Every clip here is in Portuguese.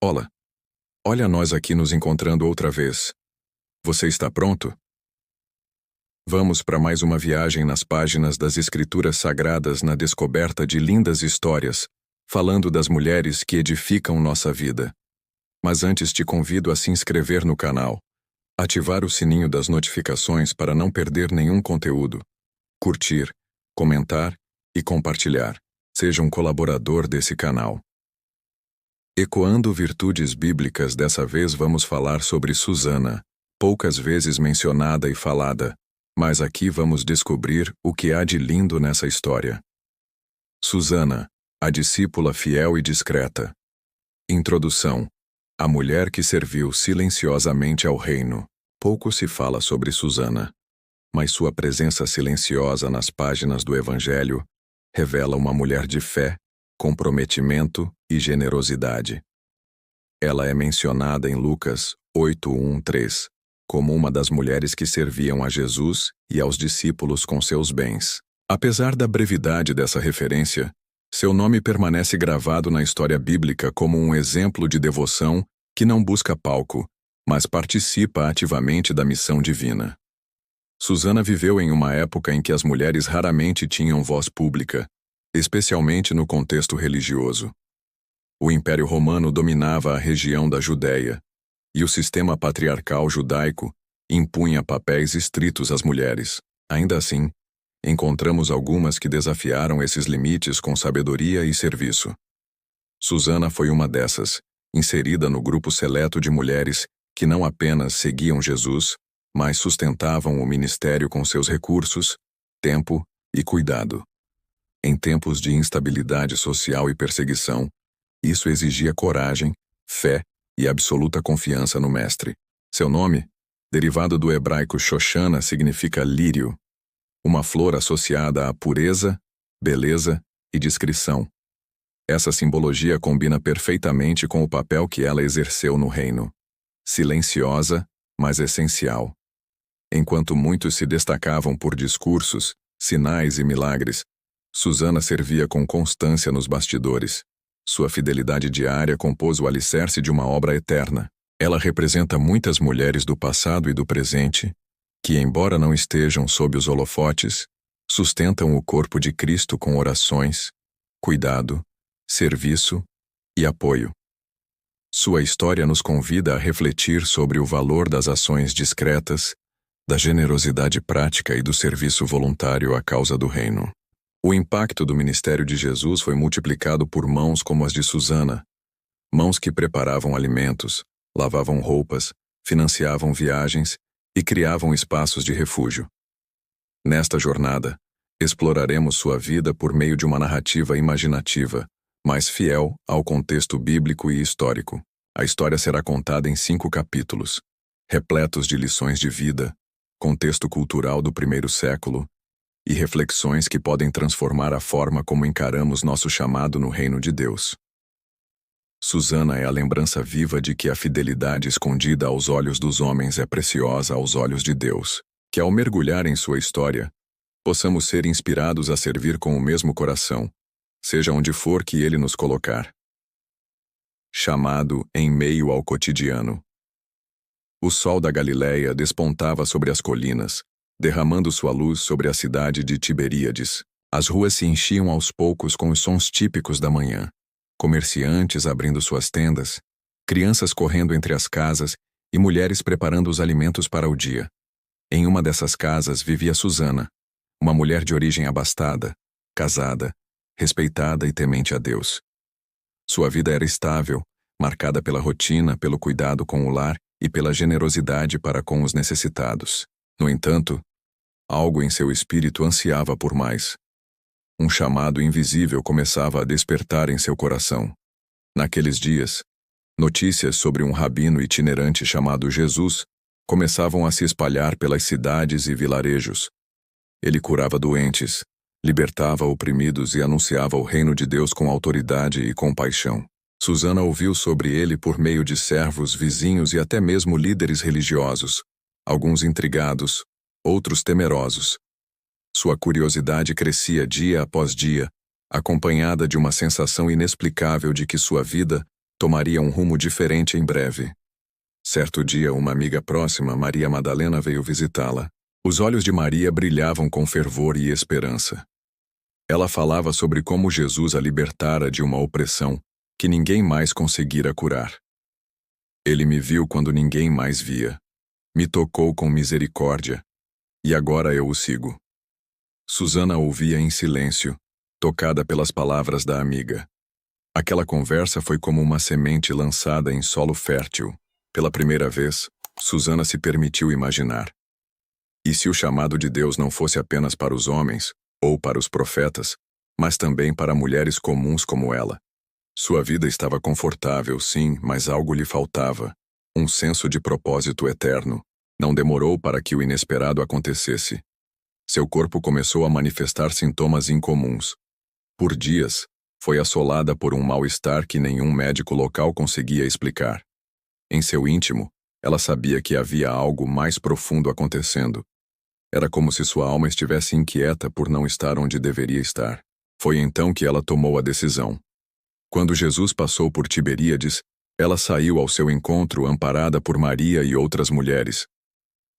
Olá, olha nós aqui nos encontrando outra vez. Você está pronto? Vamos para mais uma viagem nas páginas das Escrituras Sagradas na descoberta de lindas histórias, falando das mulheres que edificam nossa vida. Mas antes te convido a se inscrever no canal, ativar o sininho das notificações para não perder nenhum conteúdo, curtir, comentar e compartilhar. Seja um colaborador desse canal. Ecoando virtudes bíblicas, dessa vez vamos falar sobre Susana, poucas vezes mencionada e falada, mas aqui vamos descobrir o que há de lindo nessa história. Susana, a discípula fiel e discreta. Introdução. A mulher que serviu silenciosamente ao reino. Pouco se fala sobre Susana, mas sua presença silenciosa nas páginas do Evangelho revela uma mulher de fé, comprometimento e generosidade. Ela é mencionada em Lucas 8:1-3 como uma das mulheres que serviam a Jesus e aos discípulos com seus bens. Apesar da brevidade dessa referência, seu nome permanece gravado na história bíblica como um exemplo de devoção que não busca palco, mas participa ativamente da missão divina. Susana viveu em uma época em que as mulheres raramente tinham voz pública, especialmente no contexto religioso. O Império Romano dominava a região da Judéia, e o sistema patriarcal judaico impunha papéis estritos às mulheres. Ainda assim, encontramos algumas que desafiaram esses limites com sabedoria e serviço. Susana foi uma dessas, inserida no grupo seleto de mulheres que não apenas seguiam Jesus, mas sustentavam o ministério com seus recursos, tempo e cuidado. Em tempos de instabilidade social e perseguição, isso exigia coragem, fé e absoluta confiança no Mestre. Seu nome, derivado do hebraico Shoshana, significa lírio, uma flor associada à pureza, beleza e discrição. Essa simbologia combina perfeitamente com o papel que ela exerceu no reino. Silenciosa, mas essencial. Enquanto muitos se destacavam por discursos, sinais e milagres, Susana servia com constância nos bastidores. Sua fidelidade diária compôs o alicerce de uma obra eterna. Ela representa muitas mulheres do passado e do presente, que, embora não estejam sob os holofotes, sustentam o corpo de Cristo com orações, cuidado, serviço e apoio. Sua história nos convida a refletir sobre o valor das ações discretas, da generosidade prática e do serviço voluntário à causa do reino. O impacto do ministério de Jesus foi multiplicado por mãos como as de Susana, mãos que preparavam alimentos, lavavam roupas, financiavam viagens e criavam espaços de refúgio. Nesta jornada, exploraremos sua vida por meio de uma narrativa imaginativa, mas fiel ao contexto bíblico e histórico. A história será contada em 5 capítulos, repletos de lições de vida, contexto cultural do primeiro século e reflexões que podem transformar a forma como encaramos nosso chamado no reino de Deus. Susana é a lembrança viva de que a fidelidade escondida aos olhos dos homens é preciosa aos olhos de Deus, que ao mergulhar em sua história, possamos ser inspirados a servir com o mesmo coração, seja onde for que Ele nos colocar. Chamado em meio ao cotidiano. O sol da Galileia despontava sobre as colinas, derramando sua luz sobre a cidade de Tiberíades. As ruas se enchiam aos poucos com os sons típicos da manhã. Comerciantes abrindo suas tendas, crianças correndo entre as casas e mulheres preparando os alimentos para o dia. Em uma dessas casas vivia Susana, uma mulher de origem abastada, casada, respeitada e temente a Deus. Sua vida era estável, marcada pela rotina, pelo cuidado com o lar e pela generosidade para com os necessitados. No entanto, algo em seu espírito ansiava por mais. Um chamado invisível começava a despertar em seu coração. Naqueles dias, notícias sobre um rabino itinerante chamado Jesus começavam a se espalhar pelas cidades e vilarejos. Ele curava doentes, libertava oprimidos e anunciava o reino de Deus com autoridade e compaixão. Susana ouviu sobre ele por meio de servos, vizinhos e até mesmo líderes religiosos, alguns intrigados, outros temerosos. Sua curiosidade crescia dia após dia, acompanhada de uma sensação inexplicável de que sua vida tomaria um rumo diferente em breve. Certo dia, uma amiga próxima, Maria Madalena, veio visitá-la. Os olhos de Maria brilhavam com fervor e esperança. Ela falava sobre como Jesus a libertara de uma opressão que ninguém mais conseguira curar. Ele me viu quando ninguém mais via. Me tocou com misericórdia. E agora eu o sigo. Susana ouvia em silêncio, tocada pelas palavras da amiga. Aquela conversa foi como uma semente lançada em solo fértil. Pela primeira vez, Susana se permitiu imaginar. E se o chamado de Deus não fosse apenas para os homens, ou para os profetas, mas também para mulheres comuns como ela? Sua vida estava confortável, sim, mas algo lhe faltava. Um senso de propósito eterno. Não demorou para que o inesperado acontecesse. Seu corpo começou a manifestar sintomas incomuns. Por dias, foi assolada por um mal-estar que nenhum médico local conseguia explicar. Em seu íntimo, ela sabia que havia algo mais profundo acontecendo. Era como se sua alma estivesse inquieta por não estar onde deveria estar. Foi então que ela tomou a decisão. Quando Jesus passou por Tiberíades, ela saiu ao seu encontro amparada por Maria e outras mulheres.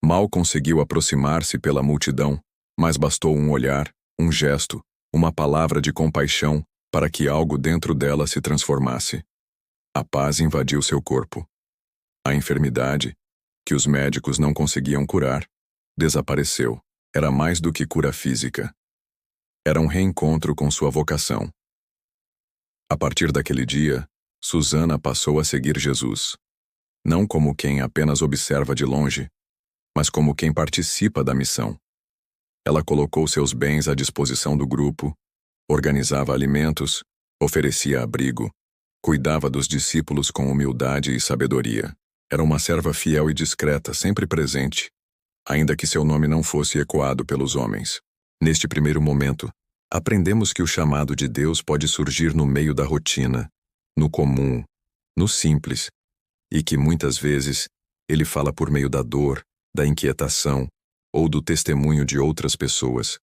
Mal conseguiu aproximar-se pela multidão, mas bastou um olhar, um gesto, uma palavra de compaixão para que algo dentro dela se transformasse. A paz invadiu seu corpo. A enfermidade, que os médicos não conseguiam curar, desapareceu. Era mais do que cura física. Era um reencontro com sua vocação. A partir daquele dia, Susana passou a seguir Jesus. Não como quem apenas observa de longe, mas como quem participa da missão. Ela colocou seus bens à disposição do grupo, organizava alimentos, oferecia abrigo, cuidava dos discípulos com humildade e sabedoria. Era uma serva fiel e discreta, sempre presente, ainda que seu nome não fosse ecoado pelos homens. Neste primeiro momento, aprendemos que o chamado de Deus pode surgir no meio da rotina, no comum, no simples, e que muitas vezes ele fala por meio da dor, da inquietação ou do testemunho de outras pessoas.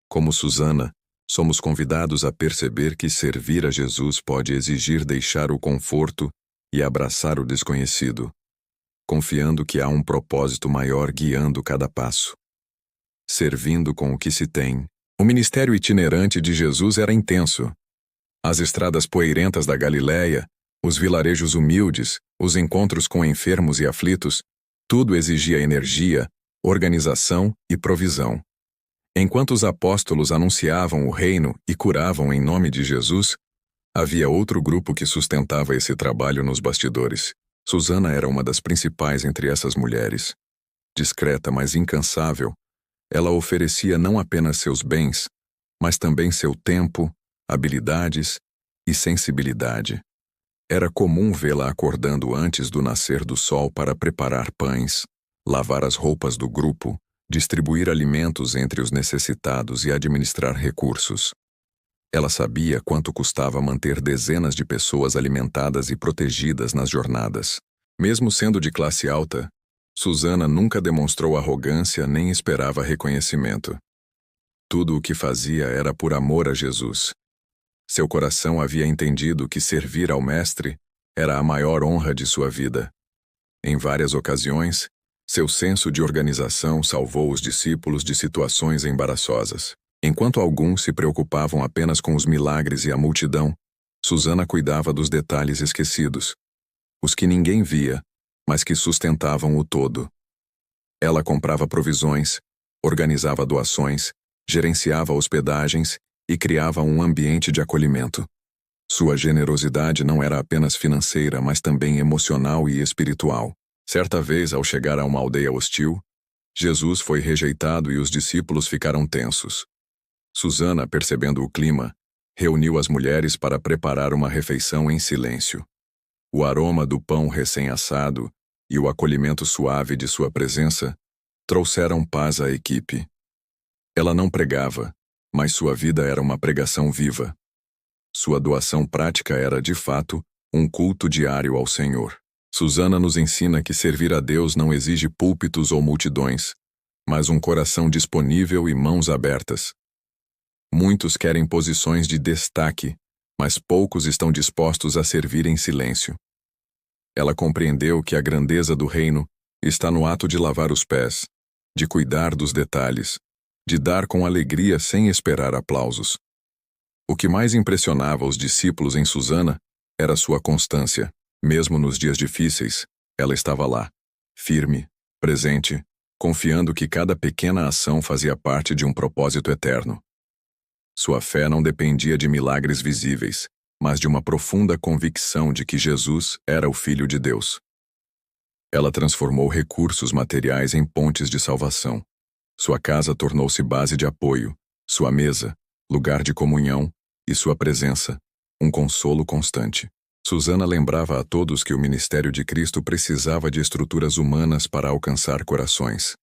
Como Susana, somos convidados a perceber que servir a Jesus pode exigir deixar o conforto e abraçar o desconhecido, confiando que há um propósito maior guiando cada passo. Servindo com o que se tem. O ministério itinerante de Jesus era intenso. As estradas poeirentas da Galiléia, os vilarejos humildes, os encontros com enfermos e aflitos, tudo exigia energia, organização e provisão. Enquanto os apóstolos anunciavam o reino e curavam em nome de Jesus, havia outro grupo que sustentava esse trabalho nos bastidores. Susana era uma das principais entre essas mulheres. Discreta, mas incansável, ela oferecia não apenas seus bens, mas também seu tempo, habilidades e sensibilidade. Era comum vê-la acordando antes do nascer do sol para preparar pães, lavar as roupas do grupo, distribuir alimentos entre os necessitados e administrar recursos. Ela sabia quanto custava manter dezenas de pessoas alimentadas e protegidas nas jornadas. Mesmo sendo de classe alta, Susana nunca demonstrou arrogância nem esperava reconhecimento. Tudo o que fazia era por amor a Jesus. Seu coração havia entendido que servir ao Mestre era a maior honra de sua vida. Em várias ocasiões, seu senso de organização salvou os discípulos de situações embaraçosas. Enquanto alguns se preocupavam apenas com os milagres e a multidão, Susana cuidava dos detalhes esquecidos, os que ninguém via, mas que sustentavam o todo. Ela comprava provisões, organizava doações, gerenciava hospedagens e criava um ambiente de acolhimento. Sua generosidade não era apenas financeira, mas também emocional e espiritual. Certa vez, ao chegar a uma aldeia hostil, Jesus foi rejeitado e os discípulos ficaram tensos. Susana, percebendo o clima, reuniu as mulheres para preparar uma refeição em silêncio. O aroma do pão recém-assado e o acolhimento suave de sua presença trouxeram paz à equipe. Ela não pregava, mas sua vida era uma pregação viva. Sua doação prática era, de fato, um culto diário ao Senhor. Susana nos ensina que servir a Deus não exige púlpitos ou multidões, mas um coração disponível e mãos abertas. Muitos querem posições de destaque, mas poucos estão dispostos a servir em silêncio. Ela compreendeu que a grandeza do reino está no ato de lavar os pés, de cuidar dos detalhes, de dar com alegria sem esperar aplausos. O que mais impressionava os discípulos em Susana era sua constância. Mesmo nos dias difíceis, ela estava lá, firme, presente, confiando que cada pequena ação fazia parte de um propósito eterno. Sua fé não dependia de milagres visíveis, mas de uma profunda convicção de que Jesus era o Filho de Deus. Ela transformou recursos materiais em pontes de salvação. Sua casa tornou-se base de apoio, sua mesa, lugar de comunhão, e sua presença, um consolo constante. Susana lembrava a todos que o ministério de Cristo precisava de estruturas humanas para alcançar corações.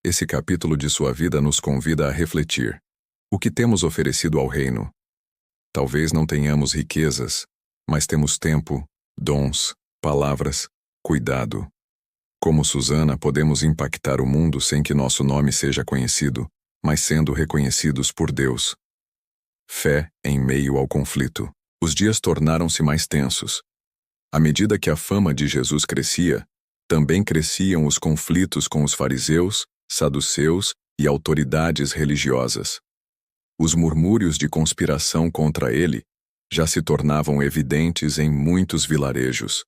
Esse capítulo de sua vida nos convida a refletir. O que temos oferecido ao reino? Talvez não tenhamos riquezas, mas temos tempo, dons, palavras, cuidado. Como Susana, podemos impactar o mundo sem que nosso nome seja conhecido, mas sendo reconhecidos por Deus. Fé em meio ao conflito. Os dias tornaram-se mais tensos. À medida que a fama de Jesus crescia, também cresciam os conflitos com os fariseus, saduceus e autoridades religiosas. Os murmúrios de conspiração contra ele já se tornavam evidentes em muitos vilarejos.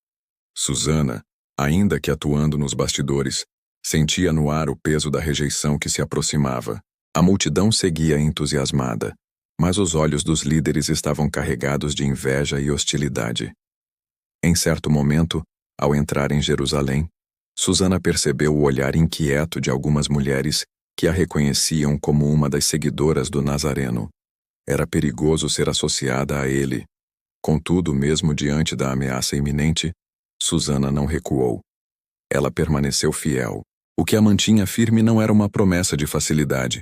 Susana, ainda que atuando nos bastidores, sentia no ar o peso da rejeição que se aproximava. A multidão seguia entusiasmada, mas os olhos dos líderes estavam carregados de inveja e hostilidade. Em certo momento, ao entrar em Jerusalém, Susana percebeu o olhar inquieto de algumas mulheres que a reconheciam como uma das seguidoras do Nazareno. Era perigoso ser associada a ele. Contudo, mesmo diante da ameaça iminente, Susana não recuou. Ela permaneceu fiel. O que a mantinha firme não era uma promessa de facilidade,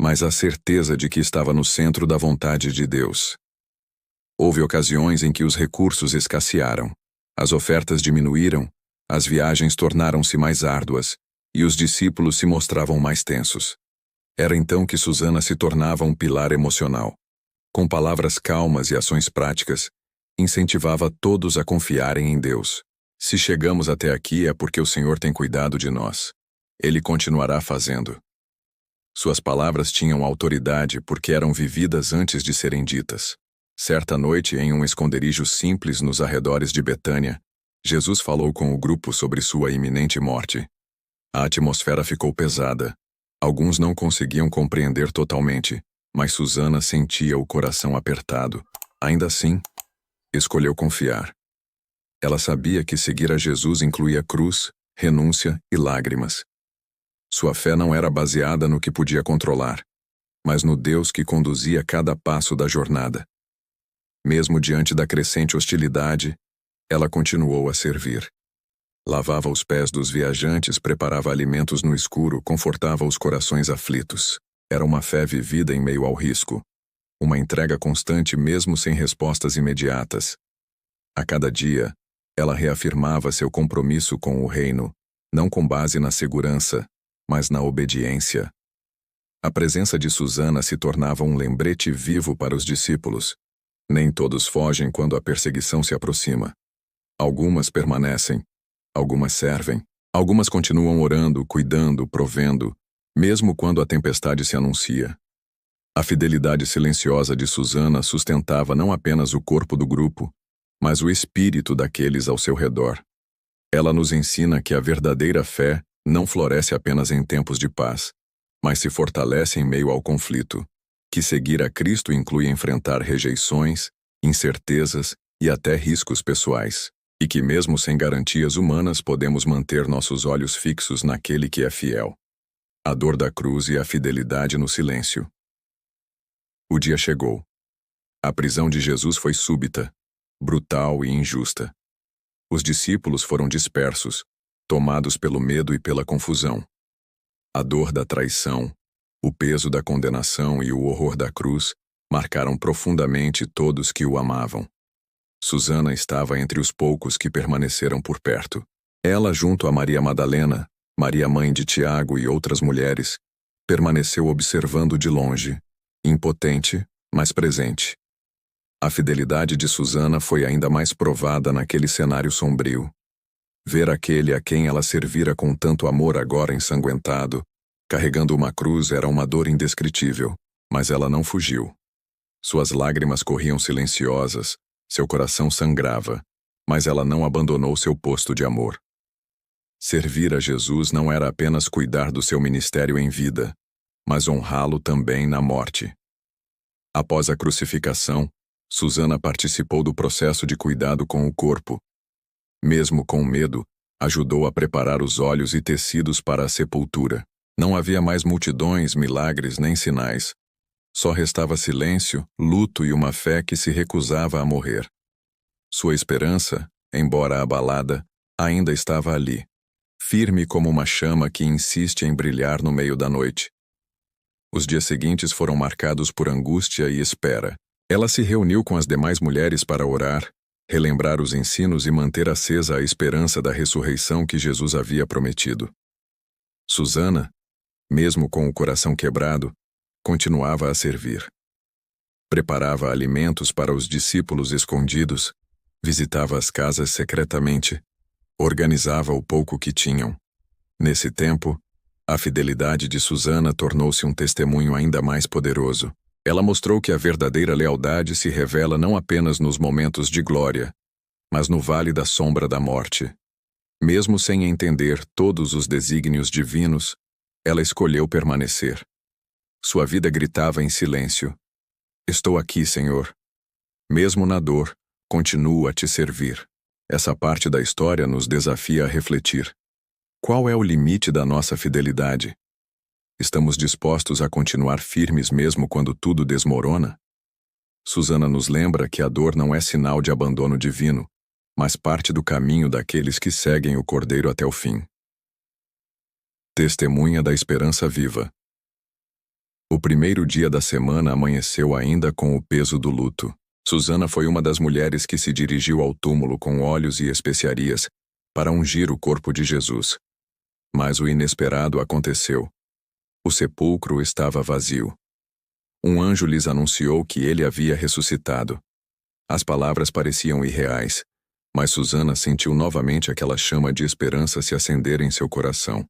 mas a certeza de que estava no centro da vontade de Deus. Houve ocasiões em que os recursos escassearam, as ofertas diminuíram, as viagens tornaram-se mais árduas, e os discípulos se mostravam mais tensos. Era então que Susana se tornava um pilar emocional. Com palavras calmas e ações práticas, incentivava todos a confiarem em Deus. Se chegamos até aqui é porque o Senhor tem cuidado de nós. Ele continuará fazendo. Suas palavras tinham autoridade porque eram vividas antes de serem ditas. Certa noite, em um esconderijo simples nos arredores de Betânia, Jesus falou com o grupo sobre sua iminente morte. A atmosfera ficou pesada. Alguns não conseguiam compreender totalmente, mas Susana sentia o coração apertado. Ainda assim, escolheu confiar. Ela sabia que seguir a Jesus incluía cruz, renúncia e lágrimas. Sua fé não era baseada no que podia controlar, mas no Deus que conduzia cada passo da jornada. Mesmo diante da crescente hostilidade, ela continuou a servir. Lavava os pés dos viajantes, preparava alimentos no escuro, confortava os corações aflitos. Era uma fé vivida em meio ao risco. Uma entrega constante mesmo sem respostas imediatas. A cada dia, ela reafirmava seu compromisso com o reino, não com base na segurança, mas na obediência. A presença de Susana se tornava um lembrete vivo para os discípulos. Nem todos fogem quando a perseguição se aproxima. Algumas permanecem. Algumas servem. Algumas continuam orando, cuidando, provendo, mesmo quando a tempestade se anuncia. A fidelidade silenciosa de Susana sustentava não apenas o corpo do grupo, mas o espírito daqueles ao seu redor. Ela nos ensina que a verdadeira fé não floresce apenas em tempos de paz, mas se fortalece em meio ao conflito, que seguir a Cristo inclui enfrentar rejeições, incertezas e até riscos pessoais. E que mesmo sem garantias humanas podemos manter nossos olhos fixos naquele que é fiel. A dor da cruz e a fidelidade no silêncio. O dia chegou. A prisão de Jesus foi súbita, brutal e injusta. Os discípulos foram dispersos, tomados pelo medo e pela confusão. A dor da traição, o peso da condenação e o horror da cruz marcaram profundamente todos que o amavam. Susana estava entre os poucos que permaneceram por perto. Ela, junto a Maria Madalena, Maria mãe de Tiago e outras mulheres, permaneceu observando de longe, impotente, mas presente. A fidelidade de Susana foi ainda mais provada naquele cenário sombrio. Ver aquele a quem ela servira com tanto amor agora ensanguentado, carregando uma cruz, era uma dor indescritível, mas ela não fugiu. Suas lágrimas corriam silenciosas, seu coração sangrava, mas ela não abandonou seu posto de amor. Servir a Jesus não era apenas cuidar do seu ministério em vida, mas honrá-lo também na morte. Após a crucificação, Susana participou do processo de cuidado com o corpo. Mesmo com medo, ajudou a preparar os olhos e tecidos para a sepultura. Não havia mais multidões, milagres nem sinais. Só restava silêncio, luto e uma fé que se recusava a morrer. Sua esperança, embora abalada, ainda estava ali, firme como uma chama que insiste em brilhar no meio da noite. Os dias seguintes foram marcados por angústia e espera. Ela se reuniu com as demais mulheres para orar, relembrar os ensinos e manter acesa a esperança da ressurreição que Jesus havia prometido. Susana, mesmo com o coração quebrado, continuava a servir. Preparava alimentos para os discípulos escondidos, visitava as casas secretamente, organizava o pouco que tinham. Nesse tempo, a fidelidade de Susana tornou-se um testemunho ainda mais poderoso. Ela mostrou que a verdadeira lealdade se revela não apenas nos momentos de glória, mas no vale da sombra da morte. Mesmo sem entender todos os desígnios divinos, ela escolheu permanecer. Sua vida gritava em silêncio: "Estou aqui, Senhor. Mesmo na dor, continuo a te servir." Essa parte da história nos desafia a refletir. Qual é o limite da nossa fidelidade? Estamos dispostos a continuar firmes mesmo quando tudo desmorona? Susana nos lembra que a dor não é sinal de abandono divino, mas parte do caminho daqueles que seguem o Cordeiro até o fim. Testemunha da esperança viva. O primeiro dia da semana amanheceu ainda com o peso do luto. Susana foi uma das mulheres que se dirigiu ao túmulo com óleos e especiarias para ungir o corpo de Jesus. Mas o inesperado aconteceu. O sepulcro estava vazio. Um anjo lhes anunciou que ele havia ressuscitado. As palavras pareciam irreais, mas Susana sentiu novamente aquela chama de esperança se acender em seu coração.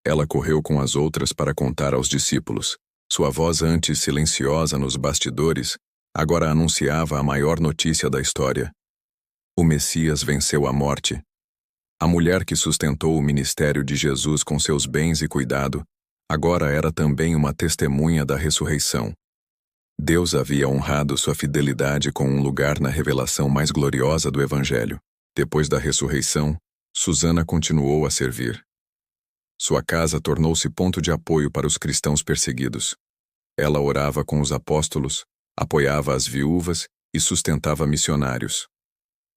Ela correu com as outras para contar aos discípulos. Sua voz, antes silenciosa nos bastidores, agora anunciava a maior notícia da história. O Messias venceu a morte. A mulher que sustentou o ministério de Jesus com seus bens e cuidado, agora era também uma testemunha da ressurreição. Deus havia honrado sua fidelidade com um lugar na revelação mais gloriosa do Evangelho. Depois da ressurreição, Susana continuou a servir. Sua casa tornou-se ponto de apoio para os cristãos perseguidos. Ela orava com os apóstolos, apoiava as viúvas e sustentava missionários.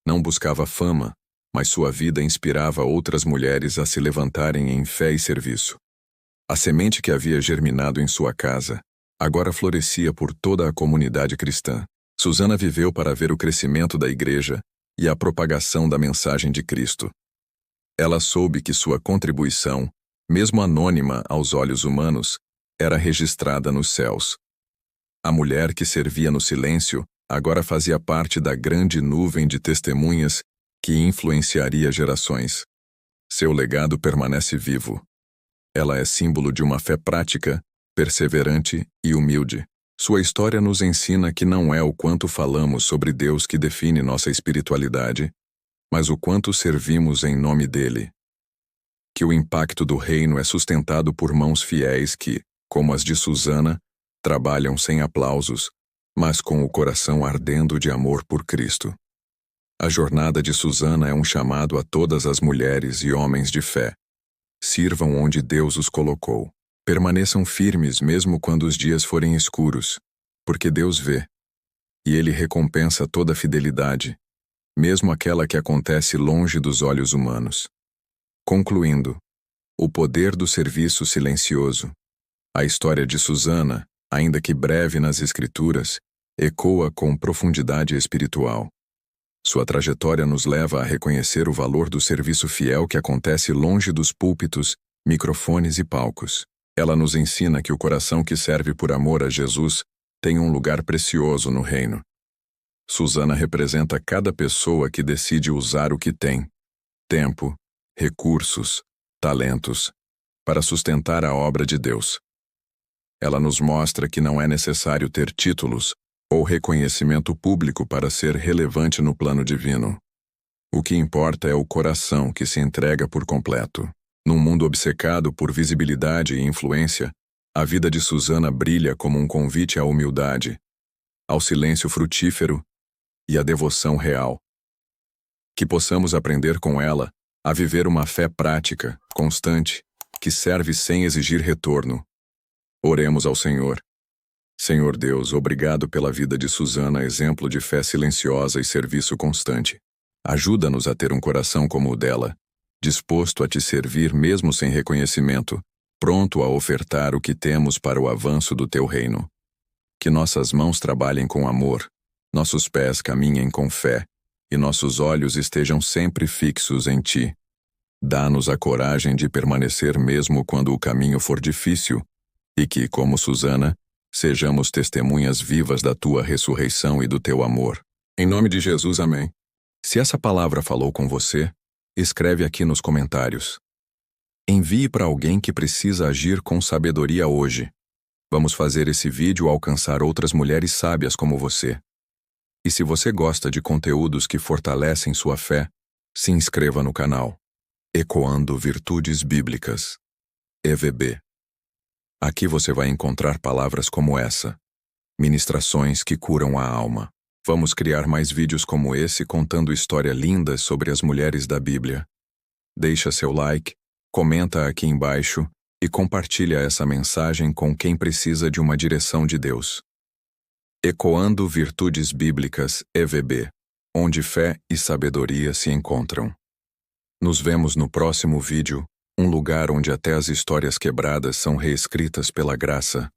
Não buscava fama, mas sua vida inspirava outras mulheres a se levantarem em fé e serviço. A semente que havia germinado em sua casa agora florescia por toda a comunidade cristã. Susana viveu para ver o crescimento da igreja e a propagação da mensagem de Cristo. Ela soube que sua contribuição, mesmo anônima aos olhos humanos, era registrada nos céus. A mulher que servia no silêncio agora fazia parte da grande nuvem de testemunhas que influenciaria gerações. Seu legado permanece vivo. Ela é símbolo de uma fé prática, perseverante e humilde. Sua história nos ensina que não é o quanto falamos sobre Deus que define nossa espiritualidade, mas o quanto servimos em nome dele. Que o impacto do reino é sustentado por mãos fiéis que, como as de Susana, trabalham sem aplausos, mas com o coração ardendo de amor por Cristo. A jornada de Susana é um chamado a todas as mulheres e homens de fé. Sirvam onde Deus os colocou. Permaneçam firmes mesmo quando os dias forem escuros, porque Deus vê. E Ele recompensa toda fidelidade, mesmo aquela que acontece longe dos olhos humanos. Concluindo, o poder do serviço silencioso. A história de Susana, ainda que breve nas Escrituras, ecoa com profundidade espiritual. Sua trajetória nos leva a reconhecer o valor do serviço fiel que acontece longe dos púlpitos, microfones e palcos. Ela nos ensina que o coração que serve por amor a Jesus tem um lugar precioso no reino. Susana representa cada pessoa que decide usar o que tem, tempo, recursos, talentos, para sustentar a obra de Deus. Ela nos mostra que não é necessário ter títulos ou reconhecimento público para ser relevante no plano divino. O que importa é o coração que se entrega por completo. Num mundo obcecado por visibilidade e influência, a vida de Susana brilha como um convite à humildade, ao silêncio frutífero e à devoção real. Que possamos aprender com ela a viver uma fé prática, constante, que serve sem exigir retorno. Oremos ao Senhor. Senhor Deus, obrigado pela vida de Susana, exemplo de fé silenciosa e serviço constante. Ajuda-nos a ter um coração como o dela, disposto a te servir mesmo sem reconhecimento, pronto a ofertar o que temos para o avanço do teu reino. Que nossas mãos trabalhem com amor, nossos pés caminhem com fé e nossos olhos estejam sempre fixos em ti. Dá-nos a coragem de permanecer mesmo quando o caminho for difícil e que, como Susana, sejamos testemunhas vivas da tua ressurreição e do teu amor. Em nome de Jesus, amém. Se essa palavra falou com você, escreve aqui nos comentários. Envie para alguém que precisa agir com sabedoria hoje. Vamos fazer esse vídeo alcançar outras mulheres sábias como você. E se você gosta de conteúdos que fortalecem sua fé, se inscreva no canal. Ecoando Virtudes Bíblicas. EVB. Aqui você vai encontrar palavras como essa. Ministrações que curam a alma. Vamos criar mais vídeos como esse contando histórias lindas sobre as mulheres da Bíblia. Deixa seu like, comenta aqui embaixo e compartilha essa mensagem com quem precisa de uma direção de Deus. Ecoando Virtudes Bíblicas, EVB, onde fé e sabedoria se encontram. Nos vemos no próximo vídeo, um lugar onde até as histórias quebradas são reescritas pela graça.